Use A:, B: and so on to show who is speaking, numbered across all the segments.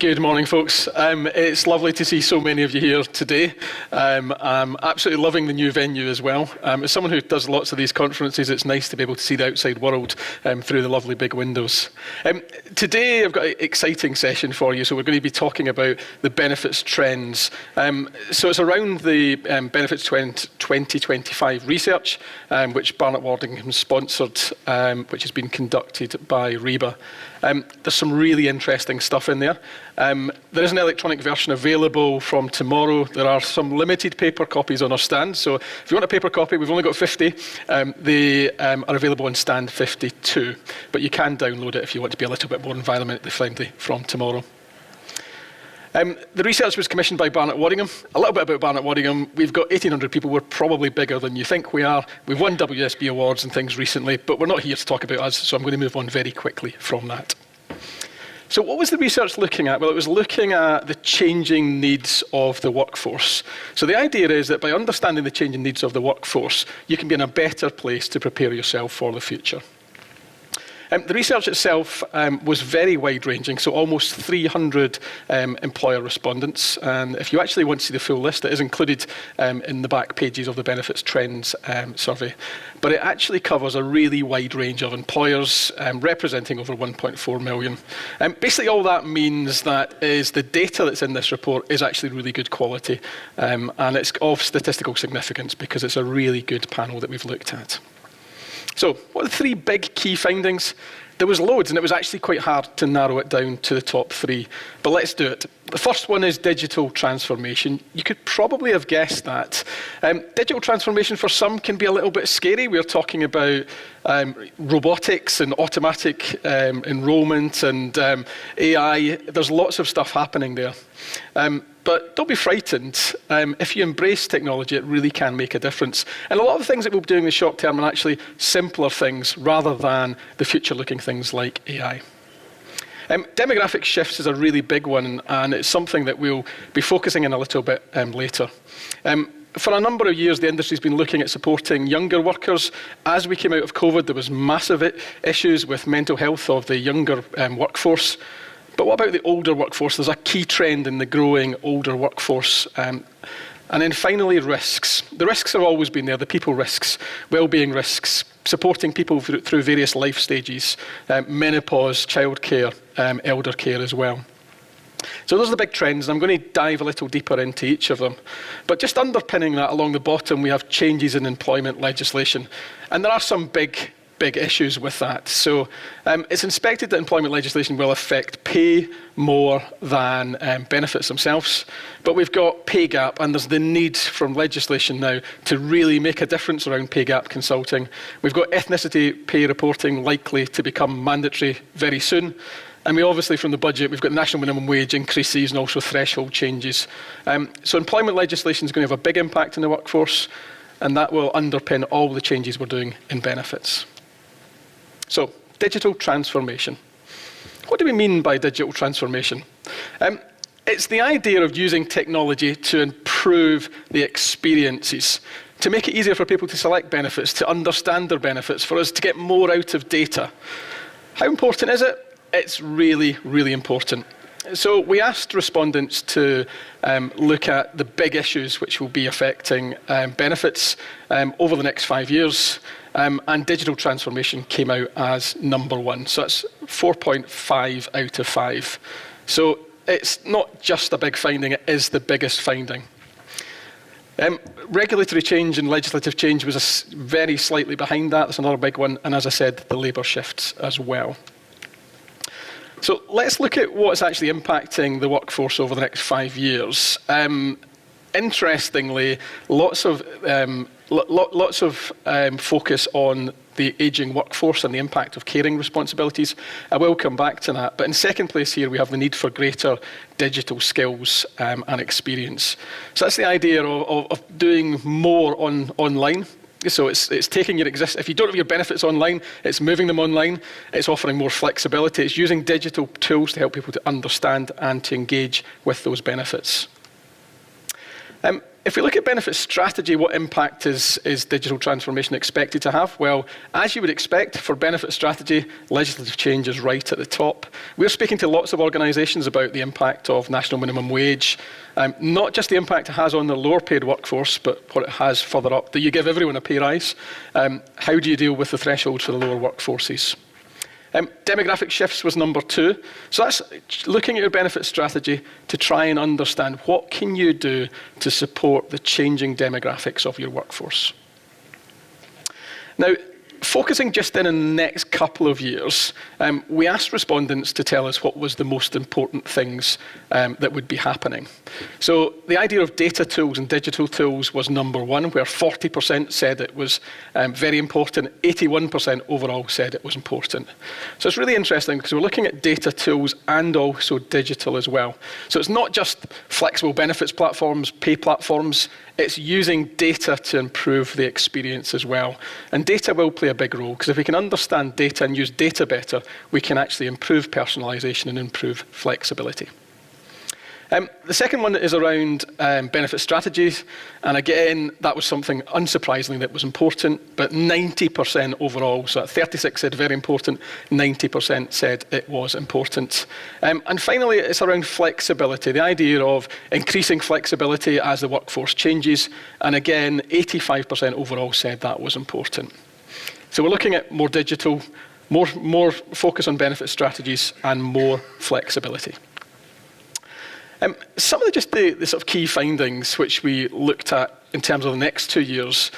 A: Good morning, folks. It's lovely to see so many of you here today. I'm absolutely loving the new venue as well. As someone who does lots of these conferences, it's nice to be able to see the outside world through the lovely big windows. Today, I've got an exciting session for you. So we're going to be talking about the benefits trends. So it's around the Benefits Trend 2025 research, which Barnett Waddingham sponsored, which has been conducted by REBA. There's some really interesting stuff in there. There is an electronic version available from tomorrow. There are some limited paper copies on our stand. So if you want a paper copy, we've only got 50. They are available on stand 52. But you can download it if you want to be a little bit more environmentally friendly from tomorrow. The research was commissioned by Barnett Waddingham. A little bit about Barnett Waddingham. We've got 1,800 people. We're probably bigger than you think we are. We've won WSB awards and things recently, but we're not here to talk about us, so I'm going to move on very quickly from that. So what was the research looking at? Well, it was looking at the changing needs of the workforce. So the idea is that by understanding the changing needs of the workforce, you can be in a better place to prepare yourself for the future. The research itself was very wide-ranging, so almost 300 employer respondents. And if you actually want to see the full list, it is included in the back pages of the Benefits Trends survey. But it actually covers a really wide range of employers, representing over 1.4 million. Basically, all that means that is the data that's in this report is actually really good quality. And it's of statistical significance because it's a really good panel that we've looked at. So, what are the three big key findings? There was loads, and it was actually quite hard to narrow it down to the top three. But let's do it. The first one is digital transformation. You could probably have guessed that. Digital transformation for some can be a little bit scary. We're talking about robotics and automatic enrollment and AI. There's lots of stuff happening there. But don't be frightened. If you embrace technology, it really can make a difference. And a lot of the things that we'll be doing in the short term are actually simpler things rather than the future-looking things like AI. Demographic shifts is a really big one, and it's something that we'll be focusing on a little bit later. For a number of years, the industry's been looking at supporting younger workers. As we came out of COVID, there was massive issues with mental health of the younger workforce. But what about the older workforce? There's a key trend in the growing older workforce. And then finally, risks. The risks have always been there, the people risks, well-being risks, supporting people through various life stages, menopause, childcare, elder care as well. So those are the big trends, and I'm going to dive a little deeper into each of them. But just underpinning that along the bottom, we have changes in employment legislation. And there are some big issues with that. So it's expected that employment legislation will affect pay more than benefits themselves. But we've got pay gap, and there's the need from legislation now to really make a difference around pay gap consulting. We've got ethnicity pay reporting likely to become mandatory very soon. And we obviously, from the budget, we've got national minimum wage increases and also threshold changes. So employment legislation is going to have a big impact on the workforce, and that will underpin all the changes we're doing in benefits. So, digital transformation. What do we mean by digital transformation? It's the idea of using technology to improve the experiences, to make it easier for people to select benefits, to understand their benefits, for us to get more out of data. How important is it? It's really, really important. So we asked respondents to look at the big issues which will be affecting benefits over the next 5 years. And digital transformation came out as number one. So that's 4.5 out of 5. So it's not just a big finding, it is the biggest finding. Regulatory change and legislative change was very slightly behind that. That's another big one. And as I said, the labour shifts as well. So let's look at what's actually impacting the workforce over the next 5 years. Interestingly, lots of focus on the ageing workforce and the impact of caring responsibilities. I will come back to that. But in second place here, we have the need for greater digital skills and experience. So that's the idea of doing more online. So it's taking your if you don't have your benefits online, it's moving them online. It's offering more flexibility. It's using digital tools to help people to understand and to engage with those benefits. If we look at benefit strategy, what impact is digital transformation expected to have? Well, as you would expect, for benefit strategy, legislative change is right at the top. We're speaking to lots of organisations about the impact of national minimum wage, not just the impact it has on the lower paid workforce, but what it has further up. Do you give everyone a pay rise? How do you deal with the threshold for the lower workforces? Demographic shifts was number 2. So that's looking at your benefit strategy to try and understand what can you do to support the changing demographics of your workforce. Now, focusing just in the next couple of years, we asked respondents to tell us what was the most important things that would be happening. So the idea of data tools and digital tools was number 1, where 40% said it was very important, 81% overall said it was important. So it's really interesting because we're looking at data tools and also digital as well. So it's not just flexible benefits platforms, pay platforms, it's using data to improve the experience as well. And data will play a big role, because if we can understand data and use data better, we can actually improve personalisation and improve flexibility. The second one is around benefit strategies. And again, that was something, unsurprisingly, that was important, but 90% overall, so 36 said very important, 90% said it was important. And finally, it's around flexibility, the idea of increasing flexibility as the workforce changes. And again, 85% overall said that was important. So we're looking at more digital, more focus on benefit strategies, and more flexibility. Some of the sort of key findings which we looked at in terms of the next 2 years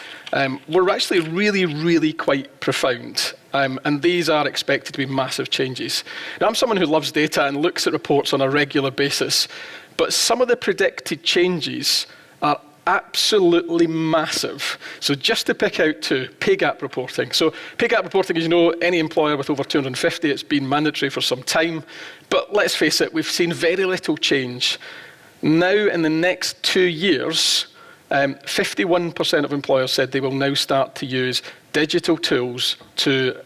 A: were actually really, really quite profound. And these are expected to be massive changes. Now, I'm someone who loves data and looks at reports on a regular basis, but some of the predicted changes are absolutely massive. So just to pick out 2, pay gap reporting. So pay gap reporting, as you know, any employer with over 250, it's been mandatory for some time. But let's face it, we've seen very little change. Now, in the next 2 years, 51% of employers said they will now start to use digital tools to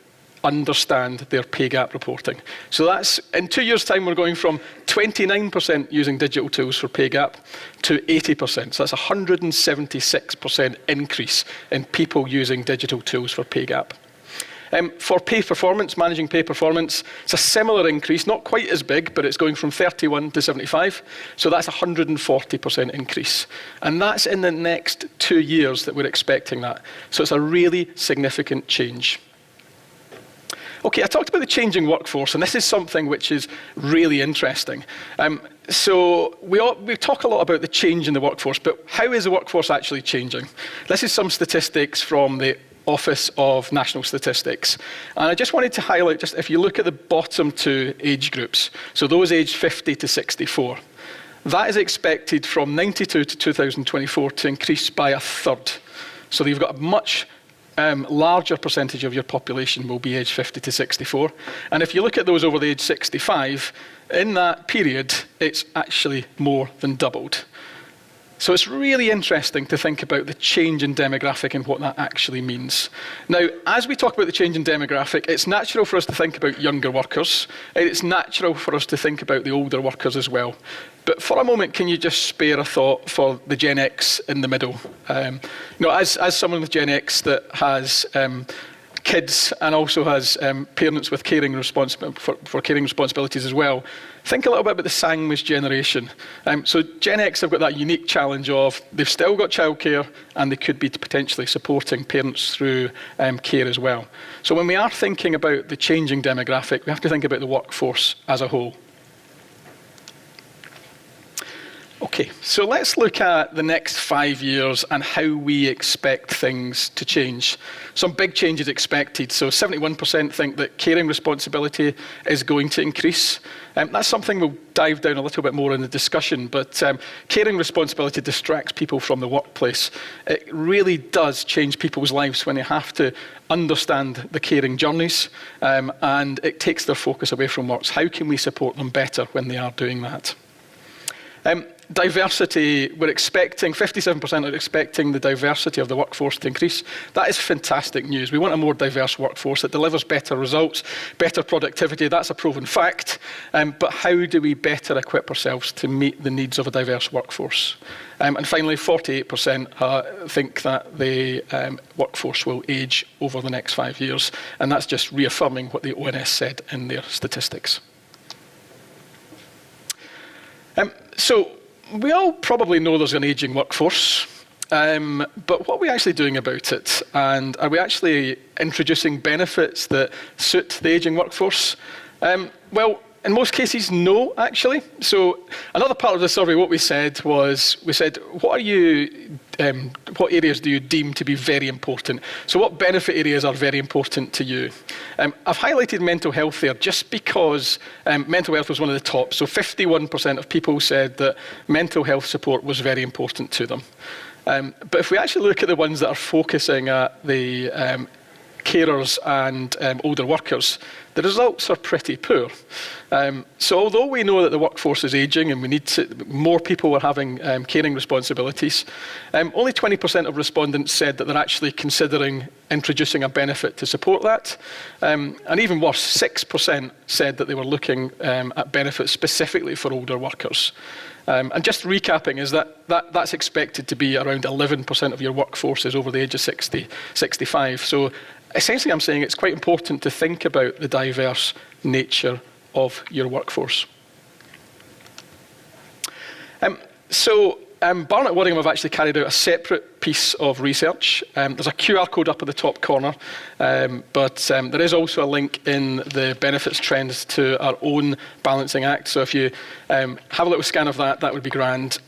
A: understand their pay gap reporting. So that's, in 2 years' time, we're going from 29% using digital tools for pay gap to 80%. So that's a 176% increase in people using digital tools for pay gap. For pay performance, managing pay performance, it's a similar increase, not quite as big, but it's going from 31 to 75. So that's a 140% increase. And that's in the next 2 years that we're expecting that. So it's a really significant change. Okay, I talked about the changing workforce, and this is something which is really interesting. So we talk a lot about the change in the workforce, but how is the workforce actually changing? This is some statistics from the Office of National Statistics. And I just wanted to highlight, just if you look at the bottom 2 age groups, so those aged 50 to 64, that is expected from 92 to 2024 to increase by 1/3. So you've got a much larger percentage of your population will be aged 50 to 64. And if you look at those over the age 65, in that period, it's actually more than doubled. So it's really interesting to think about the change in demographic and what that actually means. Now, as we talk about the change in demographic, it's natural for us to think about younger workers. And it's natural for us to think about the older workers as well. But for a moment, can you just spare a thought for the Gen X in the middle? As someone with Gen X that has kids and also has parents with caring for caring responsibilities as well, think a little bit about the sandwich generation. So Gen X have got that unique challenge of they've still got childcare and they could be potentially supporting parents through care as well. So when we are thinking about the changing demographic, we have to think about the workforce as a whole. Okay, so let's look at the next 5 years and how we expect things to change. Some big changes expected. So 71% think that caring responsibility is going to increase. That's something we'll dive down a little bit more in the discussion, but caring responsibility distracts people from the workplace. It really does change people's lives when they have to understand the caring journeys, and it takes their focus away from work. How can we support them better when they are doing that? Diversity, we're expecting, 57% are expecting the diversity of the workforce to increase. That is fantastic news. We want a more diverse workforce that delivers better results, better productivity. That's a proven fact. But how do we better equip ourselves to meet the needs of a diverse workforce? And finally, 48% think that the workforce will age over the next 5 years. And that's just reaffirming what the ONS said in their statistics. So we all probably know there's an ageing workforce, but what are we actually doing about it? And are we actually introducing benefits that suit the ageing workforce? Well, in most cases, no, actually. So another part of the survey, what we said was, what areas do you deem to be very important? So what benefit areas are very important to you? I've highlighted mental health there just because mental health was one of the top. So 51% of people said that mental health support was very important to them. But if we actually look at the ones that are focusing at the carers and older workers, the results are pretty poor. So although we know that the workforce is ageing and we need more people are having caring responsibilities, only 20% of respondents said that they're actually considering introducing a benefit to support that. And even worse, 6% said that they were looking at benefits specifically for older workers. And just recapping is that's expected to be around 11% of your workforce is over the age of 65. So essentially I'm saying it's quite important to think about the diverse nature of your workforce. Barnett Waddingham have actually carried out a separate piece of research. There's a QR code up at the top corner, but there is also a link in the benefits trends to our own balancing act. So if you have a little scan of that, that would be grand.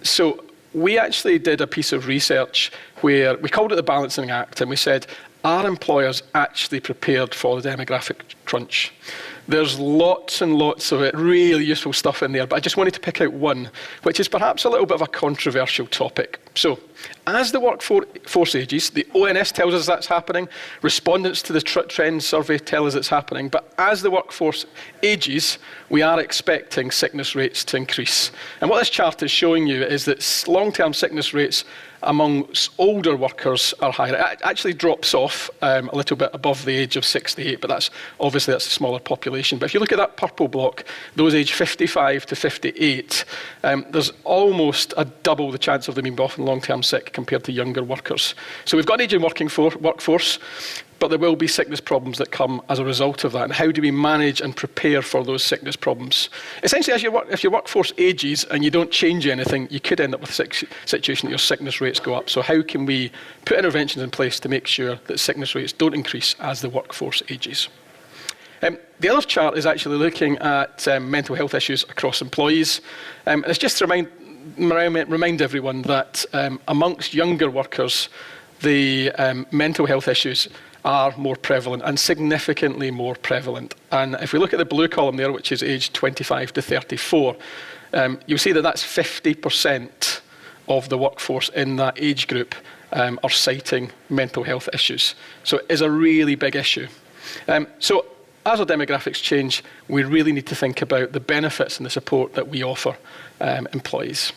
A: So we actually did a piece of research where we called it the balancing act, and we said, are employers actually prepared for the demographic crunch? There's lots and lots of it, really useful stuff in there, but I just wanted to pick out one, which is perhaps a little bit of a controversial topic. So, as the workforce ages, the ONS tells us that's happening, respondents to the trends survey tell us it's happening, but as the workforce ages, we are expecting sickness rates to increase. And what this chart is showing you is that long-term sickness rates amongst older workers are higher. It actually drops off a little bit above the age of 68, but that's a smaller population. But if you look at that purple block, those aged 55 to 58, there's almost a double the chance of them being off and long-term sick compared to younger workers. So we've got an aging workforce, but there will be sickness problems that come as a result of that. And how do we manage and prepare for those sickness problems? Essentially, if your workforce ages and you don't change anything, you could end up with a situation that your sickness rates go up. So how can we put interventions in place to make sure that sickness rates don't increase as the workforce ages? The other chart is actually looking at mental health issues across employees. And it's just to remind everyone that amongst younger workers, the mental health issues are more prevalent and significantly more prevalent. And if we look at the blue column there, which is aged 25 to 34, you'll see that that's 50% of the workforce in that age group are citing mental health issues. So it is a really big issue. So as our demographics change, we really need to think about the benefits and the support that we offer employees.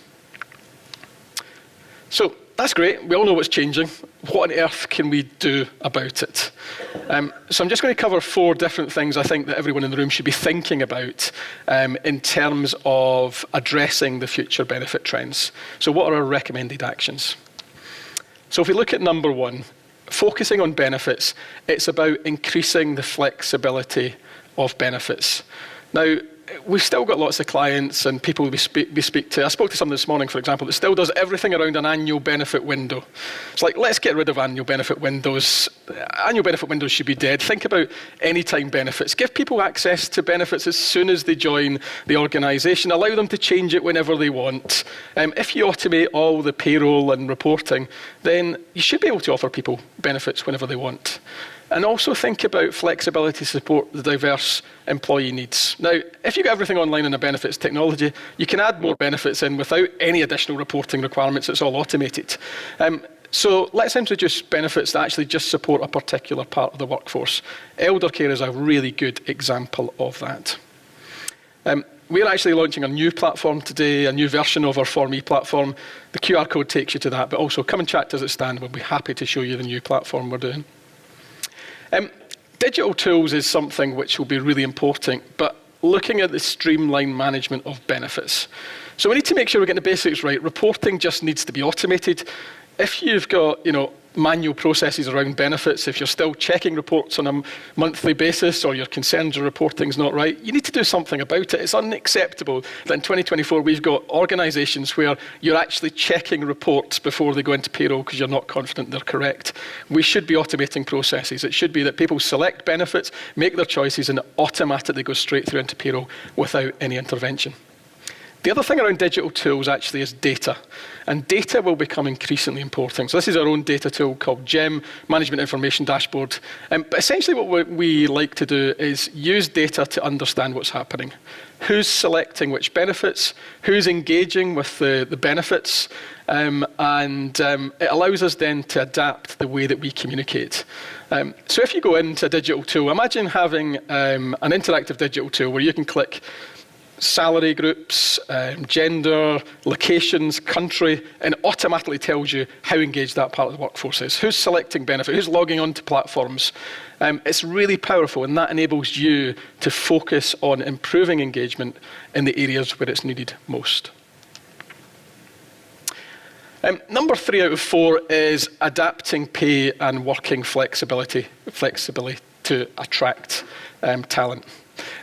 A: So that's great. We all know what's changing. What on earth can we do about it? So I'm just going to cover 4 different things I think that everyone in the room should be thinking about in terms of addressing the future benefit trends. So what are our recommended actions? So if we look at number 1, focusing on benefits, it's about increasing the flexibility of benefits. Now, we've still got lots of clients and people we speak to. I spoke to someone this morning, for example, that still does everything around an annual benefit window. It's like, let's get rid of annual benefit windows. Annual benefit windows should be dead. Think about anytime benefits. Give people access to benefits as soon as they join the organisation. Allow them to change it whenever they want. If you automate all the payroll and reporting, then you should be able to offer people benefits whenever they want. And also think about flexibility to support the diverse employee needs. Now, if you get everything online in a benefits technology, you can add more benefits in without any additional reporting requirements. It's all automated. So let's introduce benefits that actually just support a particular part of the workforce. Elder care is a really good example of that. We're actually launching a new platform today, a new version of our For Me platform. The QR code takes you to that, but also come and chat to us at Stand. We'll be happy to show you the new platform we're doing. Digital tools is something which will be really important, but looking at the streamlined management of benefits. So we need to make sure we're getting the basics right. Reporting just needs to be automated. If you've got, manual processes around benefits, if you're still checking reports on a monthly basis or you're concerned your reporting's not right, you need to do something about it. It's unacceptable that in 2024 we've got organisations where you're actually checking reports before they go into payroll because you're not confident they're correct. We should be automating processes. It should be that people select benefits, make their choices, and automatically go straight through into payroll without any intervention. The other thing around digital tools actually is data, and data will become increasingly important. So this is our own data tool called GEM, Management Information Dashboard. But essentially what we like to do is use data to understand what's happening. Who's selecting which benefits, who's engaging with the benefits, and it allows us then to adapt the way that we communicate. So if you go into a digital tool, imagine having an interactive digital tool where you can click salary groups, gender, locations, country, and automatically tells you how engaged that part of the workforce is. Who's selecting benefit, who's logging onto platforms. It's really powerful, and that enables you to focus on improving engagement in the areas where it's needed most. Number 3 out of 4 is adapting pay and working flexibility to attract talent.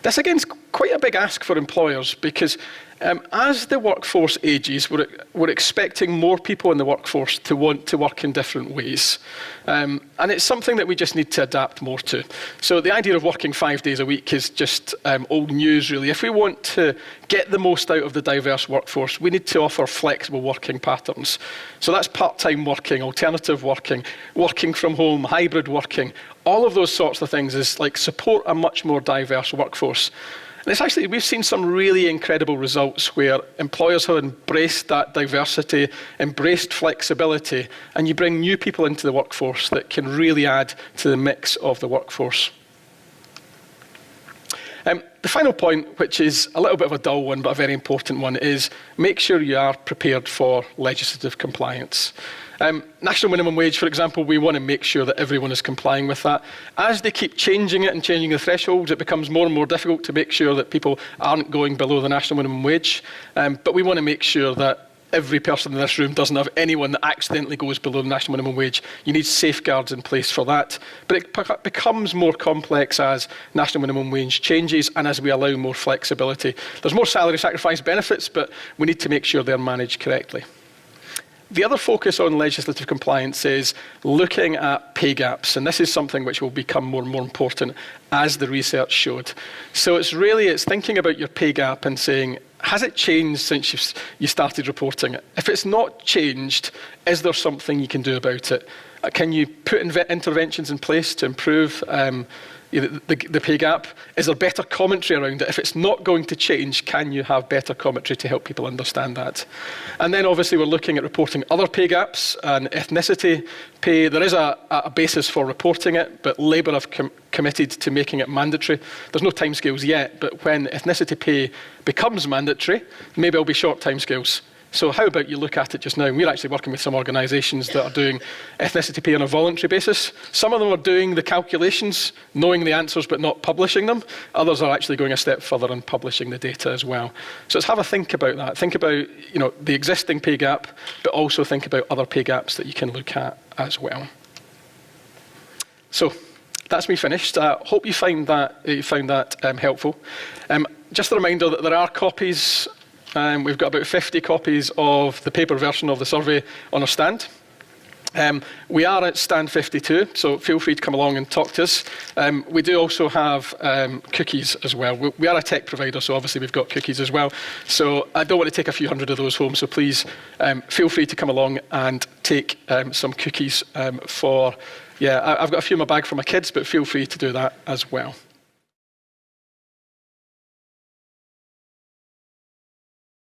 A: This, again, is quite a big ask for employers because as the workforce ages, we're expecting more people in the workforce to want to work in different ways. And it's something that we just need to adapt more to. So the idea of working 5 days a week is just old news, really. If we want to get the most out of the diverse workforce, we need to offer flexible working patterns. So that's part-time working, alternative working, working from home, hybrid working. All of those sorts of things is like support a much more diverse workforce. And it's actually, we've seen some really incredible results where employers have embraced that diversity, embraced flexibility, and you bring new people into the workforce that can really add to the mix of the workforce. The final point, which is a little bit of a dull one, but a very important one, is make sure you are prepared for legislative compliance. National minimum wage, for example, we want to make sure that everyone is complying with that. As they keep changing it and changing the thresholds, it becomes more and more difficult to make sure that people aren't going below the national minimum wage. But we want to make sure that every person in this room doesn't have anyone that accidentally goes below the national minimum wage. You need safeguards in place for that. But it becomes more complex as national minimum wage changes and as we allow more flexibility. There's more salary sacrifice benefits, but we need to make sure they're managed correctly. The other focus on legislative compliance is looking at pay gaps, and this is something which will become more and more important as the research showed. So it's thinking about your pay gap and saying, has it changed since you started reporting it? If it's not changed, is there something you can do about it? Can you put interventions in place to improve the pay gap? Is there better commentary around it? If it's not going to change, can you have better commentary to help people understand that? And then obviously we're looking at reporting other pay gaps and ethnicity pay. There is a basis for reporting it, but Labour have committed to making it mandatory. There's no timescales yet, but when ethnicity pay becomes mandatory, maybe there'll be short timescales. So how about you look at it just now? We're actually working with some organisations that are doing ethnicity pay on a voluntary basis. Some of them are doing the calculations, knowing the answers but not publishing them. Others are actually going a step further and publishing the data as well. So let's have a think about that. Think about the existing pay gap, but also think about other pay gaps that you can look at as well. So that's me finished. Hope you found that helpful. Just a reminder that there are copies. We've got about 50 copies of the paper version of the survey on our stand. We are at stand 52, so feel free to come along and talk to us. We do also have cookies as well. We are a tech provider, so obviously we've got cookies as well. So I don't want to take a few hundred of those home, so please feel free to come along and take some cookies I've got a few in my bag for my kids, but feel free to do that as well.